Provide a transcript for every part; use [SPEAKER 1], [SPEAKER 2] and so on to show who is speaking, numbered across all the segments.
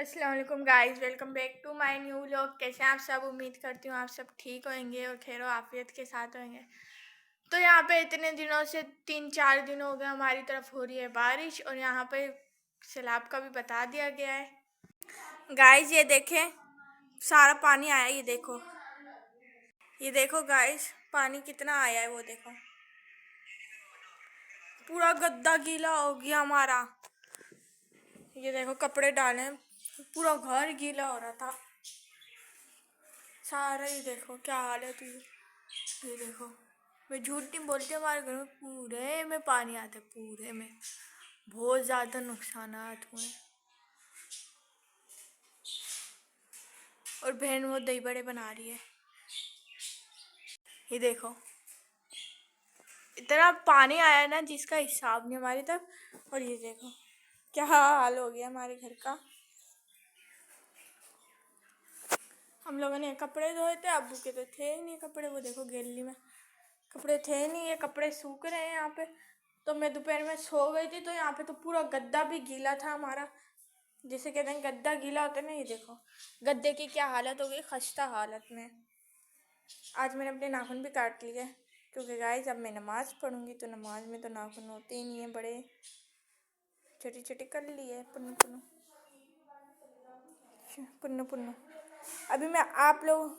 [SPEAKER 1] अस्सलाम वालेकुम guys, welcome back to my new vlog. कैसे हैं आप सब? उम्मीद करती हूँ आप सब ठीक होंगे और खैर आफियत के साथ होंगे। तो यहाँ पे इतने दिनों से 3-4 दिन हो गए हमारी तरफ हो रही है बारिश और यहाँ पे सैलाब का भी बता दिया गया है। गाइस ये देखें, सारा पानी आया। ये देखो गाइस, पानी कितना आया है वो देखो। पूरा गद्दा गीला हो गया हमारा। ये देखो कपड़े डाले, पूरा घर गीला हो रहा था सारा। ये देखो क्या हालत हुई। ये देखो, मैं झूठ नहीं बोलती, हमारे घर में पूरे में पानी आता है, पूरे में बहुत ज़्यादा नुकसानात हुए। और बहन वो दही बड़े बना रही है। ये देखो इतना पानी आया ना जिसका हिसाब नहीं हमारी तरफ। और ये देखो क्या हाल हो गया हमारे घर का। हम लोगों ने कपड़े धोए थे, अब्बू के तो थे ही नहीं कपड़े। वो देखो गैलरी में कपड़े थे नहीं, ये कपड़े सूख रहे हैं यहाँ पे। तो मैं दोपहर में सो गई थी, तो यहाँ पे तो पूरा गद्दा भी गीला था हमारा, जिसे कहते हैं गद्दा गीला होता है ना। ये देखो गद्दे की क्या हालत हो गई, खस्ता हालत में। आज मैंने अपने नाखून भी काट लिए क्योंकि गाइस जब मैं नमाज़ पढ़ूंगी तो नमाज में तो नाखून होते ही नहीं है, बड़े छोटी छोटी कर लिए पुन्नु पुन्नु पुन्नु पुन्नु। अभी मैं आप लोग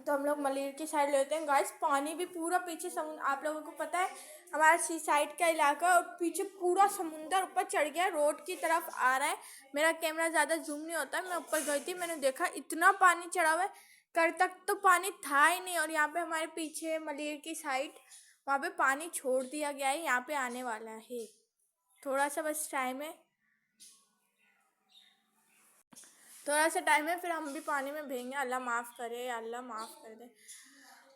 [SPEAKER 1] तो हम लोग मलिर की साइड लेते हैं गाइस। पानी भी पूरा पीछे समुद्र, आप लोगों को पता है हमारा सी साइड का इलाका और पीछे पूरा समुंदर ऊपर चढ़ गया, रोड की तरफ आ रहा है। मेरा कैमरा ज़्यादा जूम नहीं होता है। मैं ऊपर गई थी, मैंने देखा इतना पानी चढ़ा हुआ है, कर तक तो पानी था ही नहीं। और यहाँ पे हमारे पीछे मलिर की साइड, वहाँ पे पानी छोड़ दिया गया है, यहाँ पे आने वाला है। थोड़ा सा बस टाइम है, थोड़ा सा टाइम है, फिर हम भी पानी में भेंगे। अल्लाह माफ़ करे, अल्लाह माफ़ कर दे।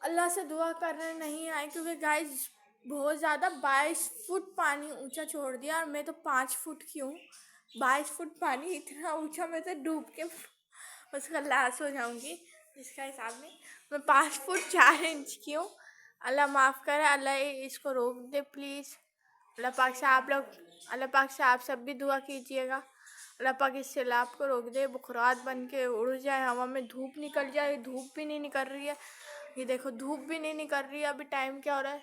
[SPEAKER 1] अल्लाह से दुआ करने नहीं आए क्योंकि गाइस बहुत ज़्यादा 22 फुट पानी ऊंचा छोड़ दिया और मैं तो 5 फुट की हूँ। 22 फुट पानी इतना ऊंचा, मैं तो डूब के उसका लाश हो जाऊँगी जिसका हिसाब नहीं। मैं 5 फुट 4 इंच की हूँ। अल्लाह माफ़ करे, अल्लाह इसको रोक दे प्लीज़। अल्लाह पाक से आप लोग, अल्लाह पाक से आप सब भी दुआ कीजिएगा। अल्लाह पाक इस सैलाब को रोक दे, बुखरात बन के उड़ जाए, हवा में धूप निकल जाए। धूप भी नहीं निकल रही है, ये देखो धूप भी नहीं निकल रही है। अभी टाइम क्या हो रहा है?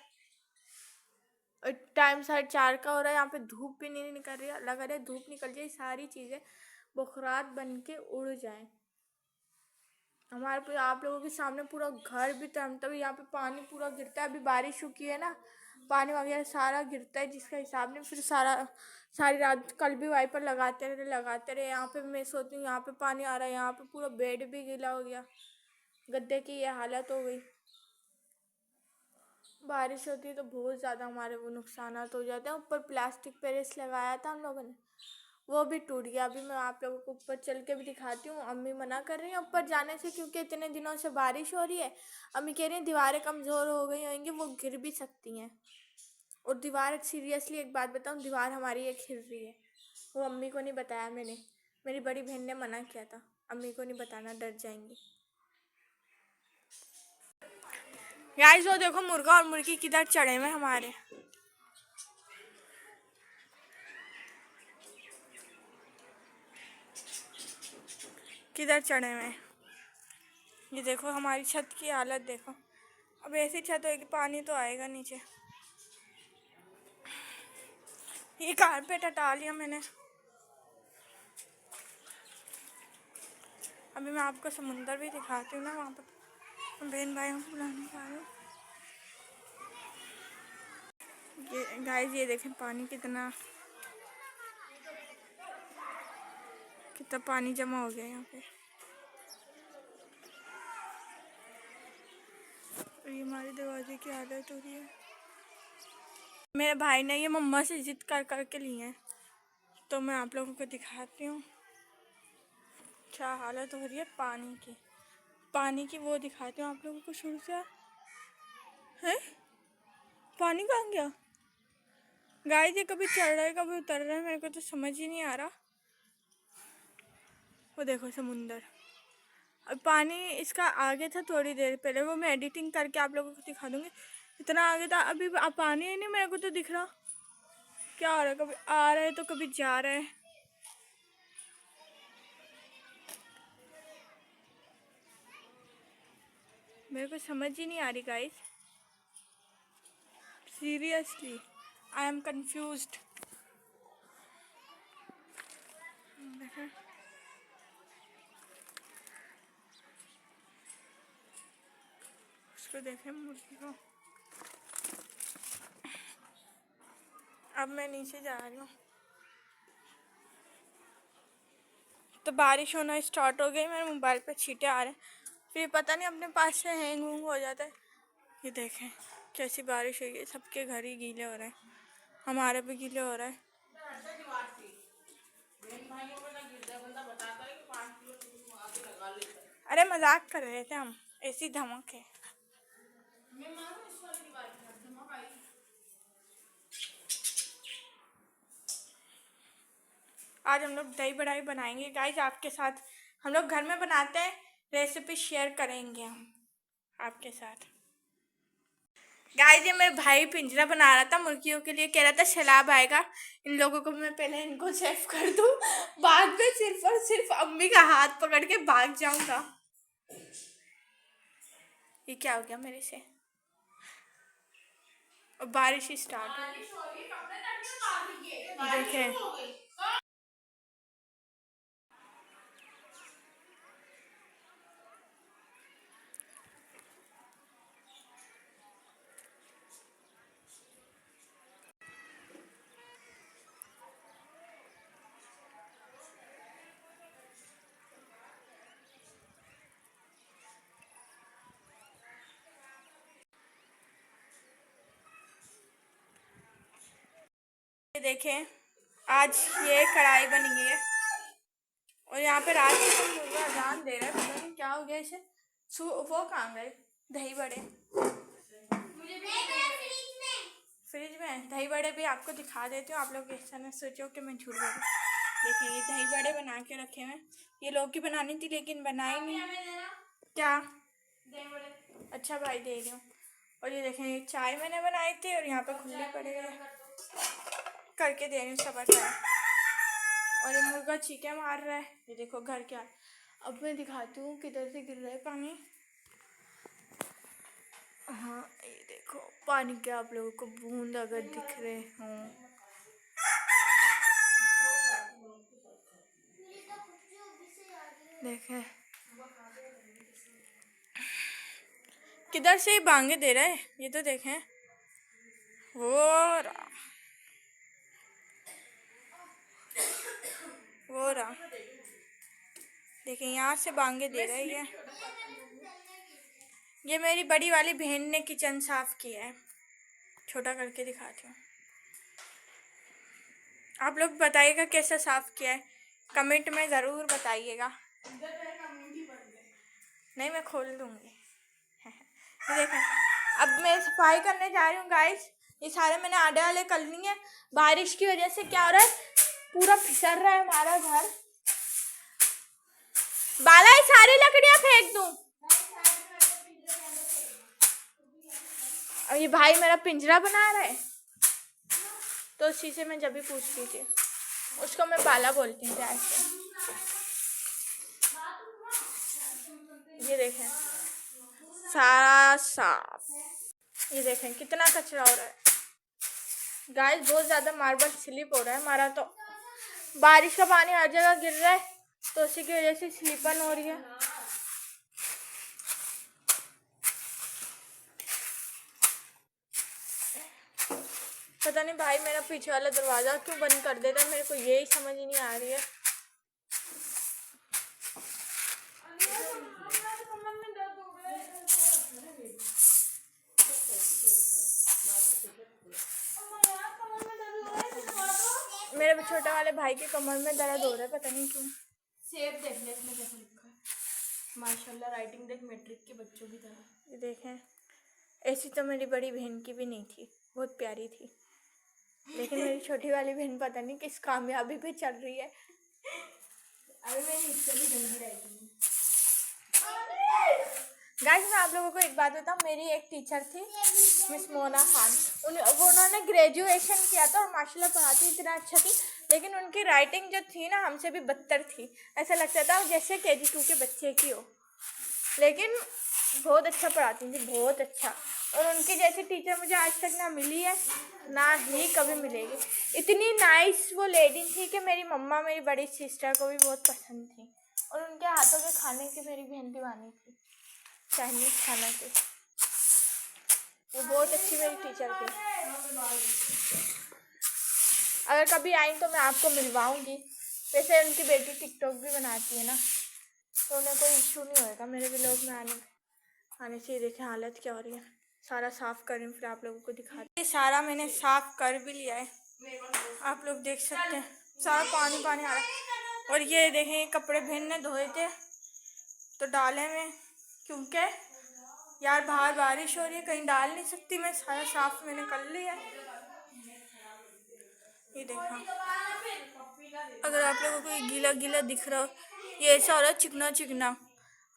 [SPEAKER 1] टाइम 4:30 का हो रहा है, यहाँ पे धूप भी नहीं निकल रही है। अल्लाह करे धूप निकल जाए, सारी चीज़ें बुखरात बन के उड़ जाएं। हमारे पे आप लोगों के सामने पूरा घर भी तब यहाँ पे पानी पूरा गिरता है। अभी बारिश रुकी है ना, पानी वगैरह सारा गिरता है जिसका हिसाब नहीं। फिर सारी रात कल भी वाइपर लगाते रहे। यहाँ पे मैं सोचती हूँ यहाँ पे पानी आ रहा है, यहाँ पे पूरा बेड भी गीला हो गया, गद्दे की ये हालत हो गई। बारिश होती है तो बहुत ज़्यादा हमारे वो नुकसानात हो जाते हैं। ऊपर प्लास्टिक पेरेस लगाया था हम लोगों ने, वो भी टूट गया। अभी मैं आप लोगों को ऊपर चल के भी दिखाती हूँ। अम्मी मना कर रही हैं ऊपर जाने से क्योंकि इतने दिनों से बारिश हो रही है। अम्मी कह रही हैं दीवारें कमज़ोर हो गई होंगी, वो गिर भी सकती हैं। और दीवार, सीरियसली एक बात बताऊँ, दीवार हमारी एक हिल रही है। वो अम्मी को नहीं बताया मैंने, मेरी बड़ी बहन ने मना किया था, अम्मी को नहीं बताना, डर जाएंगी। गाइस वो देखो मुर्गा और मुर्गी किधर चढ़े हुए हमारे। किधर चढ़े हुए। ये देखो हमारी छत की हालत देखो। अब ऐसी छत होगी पानी तो आएगा नीचे। ये कारपेट हटा लिया मैंने। अभी मैं आपको समुंदर भी दिखाती हूँ ना, वहाँ पर बहन भाइयों को बुलाने जा रही हूँ। ये गाइस ये देखें पानी कितना कितना पानी जमा हो गया यहाँ पे। और ये हमारे दरवाजे की हालत हो रही है। मेरे भाई ने ये मम्मा से जिद कर कर के लिए हैं, तो मैं आप लोगों को दिखाती हूँ क्या हालत हो रही है पानी की वो दिखाती हूँ आप लोगों को शुरू से। है पानी कहाँ गया गाइस? ये कभी चढ़ रहा है कभी उतर रहा है, मेरे को तो समझ ही नहीं आ रहा। वो देखो समुंदर। अब पानी इसका आगे था थोड़ी देर पहले, वो मैं एडिटिंग करके आप लोगों को दिखा दूँगी। इतना आगे था, अभी अब पानी ही नहीं मेरे को तो दिख रहा। क्या हो रहा है, कभी आ रहा है तो कभी जा रहा है। मेरे को समझ ही नहीं आ रही guys, seriously I am confused. देखें, उसको देखें मुर्गी को। अब मैं नीचे जा रही हूँ तो बारिश होना स्टार्ट हो गई। मेरे मोबाइल पे छींटे आ रहे हैं, फिर पता नहीं अपने पास से हैंग वूंग हो जाता है। ये देखें कैसी बारिश हुई है, सबके घर ही गीले हो रहे हैं, हमारे भी गीले हो रहा है। अरे मजाक कर रहे थे हम, ऐसी धमक है। आज हम लोग दही बड़ाई बनाएंगे गाइस आपके साथ। हम लोग घर में बनाते हैं, रेसिपी शेयर करेंगे हम आपके साथ। गाइस ये मेरे भाई पिंजरा बना रहा था मुर्गियों के लिए, कह रहा था सैलाब आएगा, इन लोगों को मैं पहले इनको सेफ कर दूं, बाद में सिर्फ और सिर्फ अम्मी का हाथ पकड़ के भाग जाऊंगा। ये क्या हो गया मेरे से, और बारिश स्टार्ट हो गई। देखें देखें आज ये कढ़ाई बन गई है, और यहाँ पे रात में तो मुर्गा अजान दे रहा है, पता नहीं क्या हो गया इसे। वो कहाँ गए दही बड़े, फ्रिज में दही बड़े भी आपको दिखा देती हूँ। आप लोग ऐसा ना सोचो कि मैं झूठ बोल रही। देखिए ये दही बड़े बना के रखे हुए, ये लोग की बनानी थी लेकिन बनाई नहीं। क्या दही बड़े, अच्छा भाई दे रही हूँ। और ये देखें ये चाय मैंने बनाई थी और यहाँ पे खुले पड़े हुए करके दे रही हूँ सब अच्छा। और ये मुर्गा चीखे मार रहा है, ये देखो घर क्या। अब मैं दिखाती हूँ किधर से गिर रहा है पानी। हाँ ये देखो पानी के आप लोगों को बूंद अगर दिख रहे हों, देखें किधर से बांगे दे रहा है, ये तो देखें वो रहा वो रहा, देखें यहाँ से बांगे दे रहा है। ये मेरी बड़ी वाली बहन ने किचन साफ किया है, छोटा करके दिखाती हूँ। आप लोग बताइएगा कैसा साफ किया है, कमेंट में ज़रूर बताइएगा। नहीं मैं खोल दूँगी। देखें अब मैं सफाई करने जा रही हूँ गाइस। ये सारे मैंने आड़े वाले कर लिए हैं, बारिश की वजह से क्या हो रहा है पूरा फिसल रहा है हमारा घर। बाला ये सारी लकड़ियाँ फेंक दूँ। अब ये भाई मेरा पिंजरा बना रहा है, तो उसी से मैं जब भी पूछती थी, उसको मैं बाला बोलती हूँ प्यार से। ये देखें सारा साफ, ये देखें कितना कचरा हो रहा है गाइस। बहुत ज़्यादा मार्बल स्लिप हो रहा है हमारा, तो बारिश का पानी हर जगह गिर रहा है तो उसी की वजह से स्लिपन हो रही है। पता नहीं भाई मेरा पीछे वाला दरवाज़ा क्यों बंद कर देता है, मेरे को यही समझ ही नहीं आ रही है। मेरे छोटे वाले भाई के कमर में दर्द हो रहा है, पता नहीं क्यों। सेब देख ले इसमें कैसा लिखा है, माशाल्लाह राइटिंग देख मैट्रिक के बच्चों की तरह। ये देखें ऐसी तो मेरी बड़ी बहन की भी नहीं थी, बहुत प्यारी थी, लेकिन मेरी छोटी वाली बहन पता नहीं किस कामयाबी पे चल रही है। अरे मेरी इससे भी गंदी राइटिंग। गाइस मैं आप लोगों को एक बात बताऊँ, मेरी एक टीचर थी मिस मोना खान, उन्होंने ग्रेजुएशन किया था और माशाल्लाह पढ़ाती इतना अच्छा थी, लेकिन उनकी राइटिंग जो थी ना हमसे भी बदतर थी। ऐसा लगता था जैसे KG 2 के बच्चे की हो, लेकिन बहुत अच्छा पढ़ाती थी, बहुत अच्छा। और उनकी जैसी टीचर मुझे आज तक ना मिली है, ना ही कभी मिलेगी। इतनी नाइस वो लेडी थी कि मेरी मम्मा मेरी बड़ी सिस्टर को भी बहुत पसंद थी। और उनके हाथों के खाने की मेरी बहन दीवानी थी, चाइनीज़ खाना की। वो बहुत अच्छी मेरी टीचर थी। अगर कभी आई तो मैं आपको मिलवाऊंगी। वैसे उनकी बेटी टिकटॉक भी बनाती है ना, तो उन्हें कोई इशू नहीं होएगा मेरे व्लॉग में आने से। देखें हालत क्या हो रही है। सारा साफ़ कर रही हूँ, फिर आप लोगों को दिखाती। ये सारा मैंने साफ़ कर भी लिया है, आप लोग देख सकते हैं। सारा पानी पानी आ रहा है। और ये देखें, ये कपड़े बहन ने धोए थे तो डाले में, क्योंकि यार बाहर बारिश हो रही है, कहीं डाल नहीं सकती मैं। सारा साफ़ मैंने कर लिया है। ये देखा, अगर आप लोगों को ये गीला गीला दिख रहा हो, ये ऐसा हो रहा है चिकना चिकना।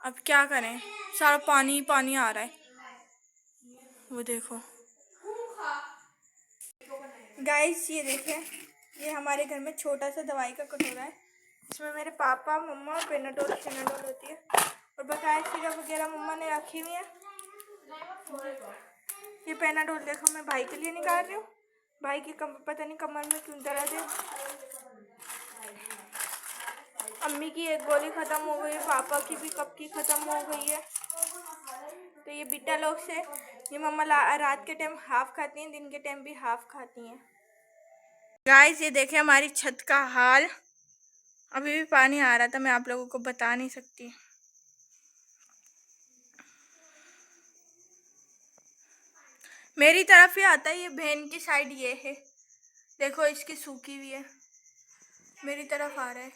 [SPEAKER 1] अब क्या करें, सारा पानी पानी आ रहा है। वो देखो गाइस, ये देखें, ये हमारे घर में छोटा सा दवाई का कटोरा है। इसमें मेरे पापा मम्मा पेनाडोल शेनाडोल होती है, और बकाया सिरप वगैरह मम्मा ने रखी हुई है। ये पेनाडोल देखो, मैं भाई के लिए निकाल रही हूँ। भाई की पता नहीं कमर में क्यों दर्द है। अम्मी की एक गोली ख़त्म हो गई है, पापा की भी कब की ख़त्म हो गई है। तो ये बिटा लोग से, ये मम्मा रात के टाइम हाफ खाती हैं, दिन के टाइम भी हाफ खाती हैं। गाइस, ये देखें हमारी छत का हाल। अभी भी पानी आ रहा था, मैं आप लोगों को बता नहीं सकती। मेरी तरफ ही आता है, ये बहन की साइड ये है, देखो इसकी सूखी हुई है, मेरी तरफ आ रहा है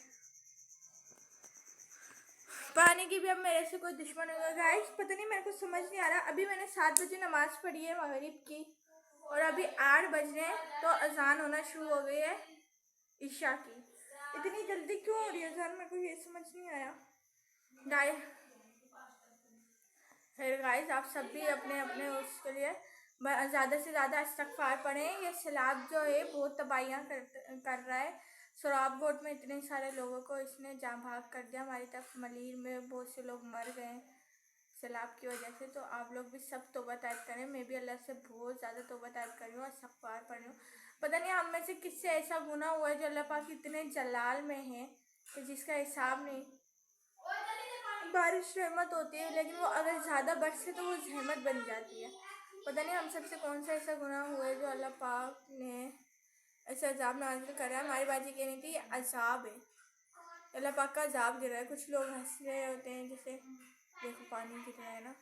[SPEAKER 1] पानी की भी। अब मेरे से कोई दुश्मन होगा गाइस, पता नहीं, मेरे को समझ नहीं आ रहा। अभी मैंने 7 बजे नमाज़ पढ़ी है मगरिब की, और अभी 8 बज रहे हैं तो अजान होना शुरू हो गई है ईशा की। इतनी जल्दी क्यों हो रही है अजान, मेरे को ये समझ नहीं आया। गाइस, आप सब भी अपने अपने उसके लिए ज़्यादा से ज़्यादा इस्तग़फ़ार पढ़ें। ये सैलाब जो है बहुत तबाहियाँ कर रहा है। सोराब बोट में इतने सारे लोगों को इसने जाँ भाग कर दिया। हमारी तरफ मलीर में बहुत से लोग मर गए सैलाब की वजह से। तो आप लोग भी सब तौबा तैब करें। मैं भी अल्लाह से बहुत ज़्यादा तौबा तैब कर रही हूँ और इस्तग़फ़ार पढ़ रही हूँ। पता नहीं हम में से किससे ऐसा गुनाह हुआ है जो अल्लाह पाक इतने जलाल में है कि जिसका हिसाब नहीं। बारिश रहमत होती है, लेकिन वो अगर ज़्यादा बरसे तो वो रहमत बन जाती है। पता नहीं हम सबसे कौन सा ऐसा गुनाह हुआ है जो अल्लाह पाक ने ऐसा अजाब नाज़िल करा है। हमारी बाजी कहनी थी अजाब है, अल्लाह पाक का अजाब गिरा है। कुछ लोग हंस रहे होते हैं, जैसे देखो पानी गिर रहा है ना,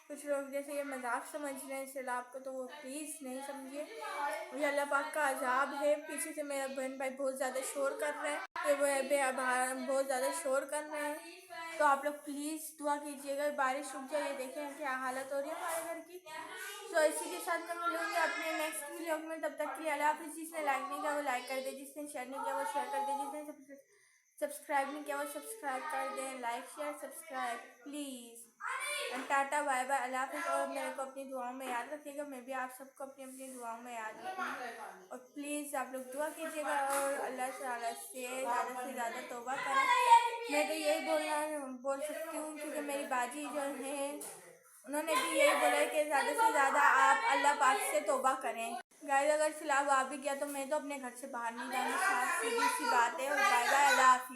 [SPEAKER 1] कुछ लोग जैसे ये मजाक समझ रहे हैं सैलाब को, तो वो प्लीज़ नहीं समझिए, ये अल्लाह पाक का अजाब है। पीछे से मेरा बहन भाई बहुत ज़्यादा शोर कर रहे हैं, ये बहुत ज़्यादा शोर कर रहे हैं, तो आप लोग प्लीज़ दुआ कीजिएगा बारिश रुक जाए। ये देखें क्या हालत हो रही है हमारे घर की। तो इसी के साथ मैं मिलूँगी अपने नेक्स्ट व्लॉग में। तब तक के लिए अल्लाह हाफ़िज़। जिसने लाइक नहीं किया वो लाइक कर दे, जिसने शेयर नहीं किया वो शेयर कर दे, जिसने सब्सक्राइब नहीं किया वो सब्सक्राइब कर दें। Like share subscribe please. And ta-ta bye bye, अल्लाह हाफ़िज़। और मेरे को अपनी दुआओं में याद रखिएगा, मैं भी आप सबको अपनी अपनी दुआओं में याद रखूँगी। और प्लीज़ आप लोग दुआ कीजिएगा और अल्लाह ताला से ज़्यादा तौबा करें। मैं तो यही बोल सकती हूँ, क्योंकि मेरी बाजी जो है उन्होंने भी यही बोला है कि ज़्यादा से ज़्यादा आप अल्लाह पाक से तौबा करें। गाइस, अगर सैलाब आ भी गया तो मैं तो अपने घर से बाहर नहीं जाऊँगी, सीधी सी बात है। और बाय बाय, अल्लाह हाफ़िज़।